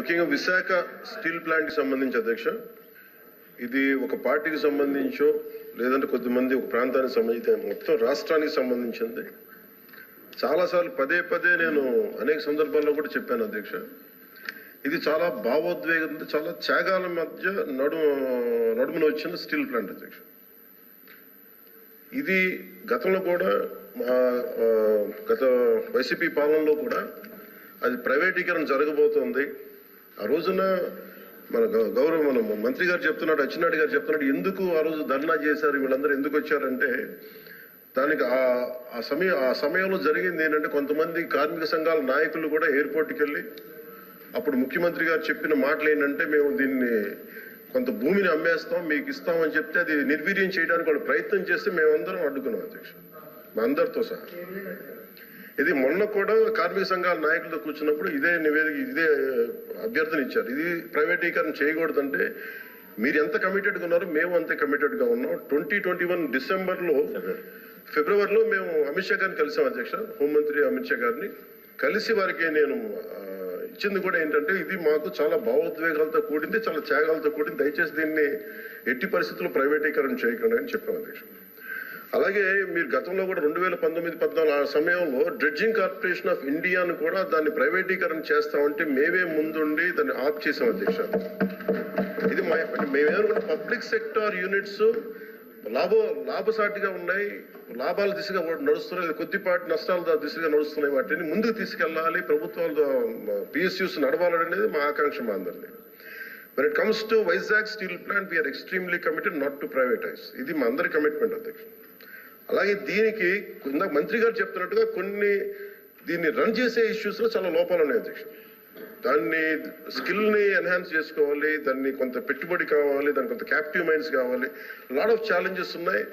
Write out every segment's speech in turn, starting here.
ముఖ్యంగా విశాఖ స్టీల్ ప్లాంట్కి సంబంధించి అధ్యక్ష, ఇది ఒక పార్టీకి సంబంధించో లేదంటే కొద్దిమంది ఒక ప్రాంతానికి సంబంధించి మొత్తం రాష్ట్రానికి సంబంధించింది. చాలాసార్లు పదే పదే నేను అనేక సందర్భాల్లో కూడా చెప్పాను అధ్యక్ష, ఇది చాలా భావోద్వేగం, చాలా త్యాగాల మధ్య నడుమున వచ్చిన స్టీల్ ప్లాంట్ అధ్యక్ష. ఇది గతంలో కూడా గత వైసీపీ పాలనలో కూడా అది ప్రైవేటీకరణ జరగబోతోంది. ఆ రోజున మన మంత్రి గారు చెప్తున్నాడు, అచ్చెన్నాయుడు గారు చెప్తున్నాడు, ఎందుకు ఆ రోజు ధర్నా చేశారు, వీళ్ళందరూ ఎందుకు వచ్చారంటే దానికి ఆ సమయంలో జరిగింది ఏంటంటే కొంతమంది కార్మిక సంఘాల నాయకులు కూడా ఎయిర్పోర్ట్కి వెళ్ళి అప్పుడు ముఖ్యమంత్రి గారు చెప్పిన మాటలు ఏంటంటే, మేము దీన్ని కొంత భూమిని అమ్మేస్తాం, మీకు ఇస్తామని చెప్తే అది నిర్వీర్యం చేయడానికి వాళ్ళు ప్రయత్నం చేస్తే మేమందరం అడ్డుకున్నాం అధ్యక్ష, మా అందరితో సహా. ఇది మొన్న కూడా కార్మిక సంఘాల నాయకులతో కూర్చున్నప్పుడు ఇదే నివేదిక, ఇదే అభ్యర్థన ఇచ్చారు. ఇది ప్రైవేటీకరణ చేయకూడదంటే మీరు ఎంత కమిటెడ్గా ఉన్నారో మేము అంతే కమిటెడ్గా ఉన్నాం. 2021 ఫిబ్రవరిలో మేము అమిత్ షా గారిని కలిసాం అధ్యక్ష, హోంమంత్రి అమిత్ షా గారిని కలిసి వారికి నేను ఇచ్చింది కూడా ఏంటంటే, ఇది మాకు చాలా భావోద్వేగాలతో కూడింది, చాలా త్యాగాలతో కూడింది, దయచేసి దీన్ని ఎట్టి పరిస్థితుల్లో ప్రైవేటీకరణ చేయకండి అని చెప్పాం అధ్యక్ష. అలాగే మీరు గతంలో కూడా 2019-14 ఆ సమయంలో డ్రెడ్జింగ్ కార్పొరేషన్ ఆఫ్ ఇండియాను కూడా దాన్ని ప్రైవేటీకరణ చేస్తామంటే మేమే ముందుండి దాన్ని ఆప్ చేసాం అధ్యక్ష. ఇది మేమేమనుకుంటే పబ్లిక్ సెక్టార్ యూనిట్స్ లాభసాటిగా ఉన్నాయి, లాభాల దిశగా నడుస్తున్నాయి, కొద్దిపాటి నష్టాల దిశగా నడుస్తున్నాయి, వాటిని ముందుకు తీసుకెళ్లాలి, ప్రభుత్వాలు PSUs నడవాలనేది మా ఆకాంక్ష మా అందరినీ. When it comes to Vizag steel plant, we are extremely committed not to privatize. ఇది మా అందరి కమిట్మెంట్ అధ్యక్ష. అలాగే దీనికి ఇందాక మంత్రి గారు చెప్తున్నట్టుగా దీన్ని రన్ చేసే ఇష్యూస్లో చాలా లోపాలు ఉన్నాయి అధ్యక్ష. దాన్ని స్కిల్ని ఎన్హాన్స్ చేసుకోవాలి, దాన్ని కొంత పెట్టుబడి కావాలి, దానికి కొంత క్యాప్టివ్ మైండ్స్ కావాలి, లాట్ ఆఫ్ ఛాలెంజెస్ ఉన్నాయి.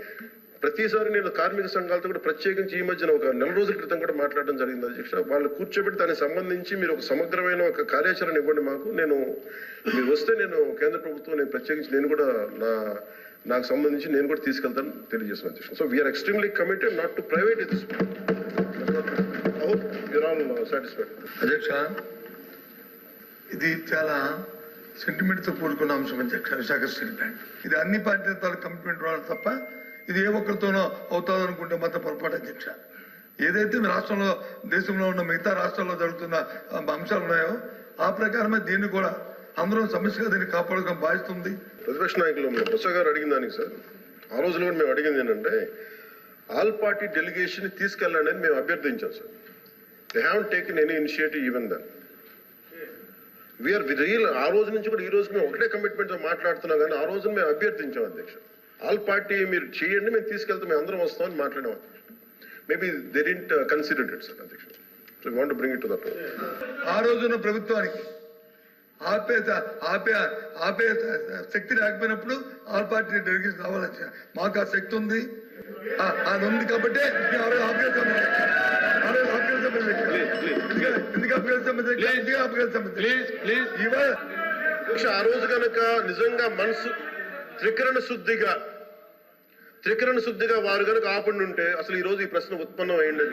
ప్రతిసారి నేను కార్మిక సంఘాలతో కూడా ప్రత్యేకించి ఈ మధ్యన ఒక 4 రోజుల క్రితం కూడా మాట్లాడడం జరిగింది అధ్యక్ష. వాళ్ళు కూర్చోబెట్టి దానికి సంబంధించి మీరు ఒక సమగ్రమైన ఒక కార్యాచరణ ఇవ్వండి మాకు, మీరు వస్తే నేను కేంద్ర ప్రభుత్వం ప్రత్యేకించి నేను కూడా నాకు సంబంధించి నేను కూడా తీసుకెళ్తాను తెలియజేసిన అధ్యక్ష. So we are extremely committed not to private this. I hope you're all satisfied. అధ్యక్ష, ఇది చాలా సెంటిమెంట్తో కూడుకున్న అంశం అధ్యక్ష. విశాఖ స్టీల్ ప్లాంట్ ఇది అన్ని పార్టీలతో కమిట్మెంట్ రావాలి తప్ప ఇది ఏ ఒక్కరితోనో అవుతుంది అనుకుంటే మాత్రం పొరపాటు అధ్యక్ష. ఏదైతే రాష్ట్రంలో దేశంలో ఉన్న మిగతా రాష్ట్రాల్లో జరుగుతున్న అంశాలు ఉన్నాయో ఆ ప్రకారమే దీన్ని కూడా అందరూ సమస్యగా దీన్ని కాపాడుకోవడం బాధిస్తుంది. ప్రతిపక్ష నాయకులు బొత్స గారు అడిగిన దానికి సార్, ఆ రోజులో కూడా మేము అడిగింది ఏంటంటే ఆల్ పార్టీ డెలిగేషన్ తీసుకెళ్ళండి అని మేము అభ్యర్థించాం sir. They haven't taken any initiative even then. We are real ఆ రోజు నుంచి కూడా ఈ రోజు మేము ఒకటే కమిట్మెంట్తో మాట్లాడుతున్నాం, కానీ ఆ రోజు మేము అభ్యర్థించాం అధ్యక్ష, ఆల్ పార్టీ మీరు చేయండి, మేము తీసుకెళ్తాం, మేము అందరం వస్తామని మాట్లాడాం. Maybe they didn't consider it sir అధ్యక్ష. So we want to bring it to that. ఆ రోజున ప్రభుత్వానికి ఆపే శక్తి లేకపోయినప్పుడు ఆల్ పార్టీ డెలిగేషన్ రావాలని మాకు ఆ శక్తి ఉంది, అది ఉంది కాబట్టి ఆ రోజు కనుక నిజంగా మనసు త్రికరణ శుద్ధిగా వారు కనుక ఆపండి ఉంటే అసలు ఈ రోజు ఈ ప్రశ్న ఉత్పన్నం అయ్యింది.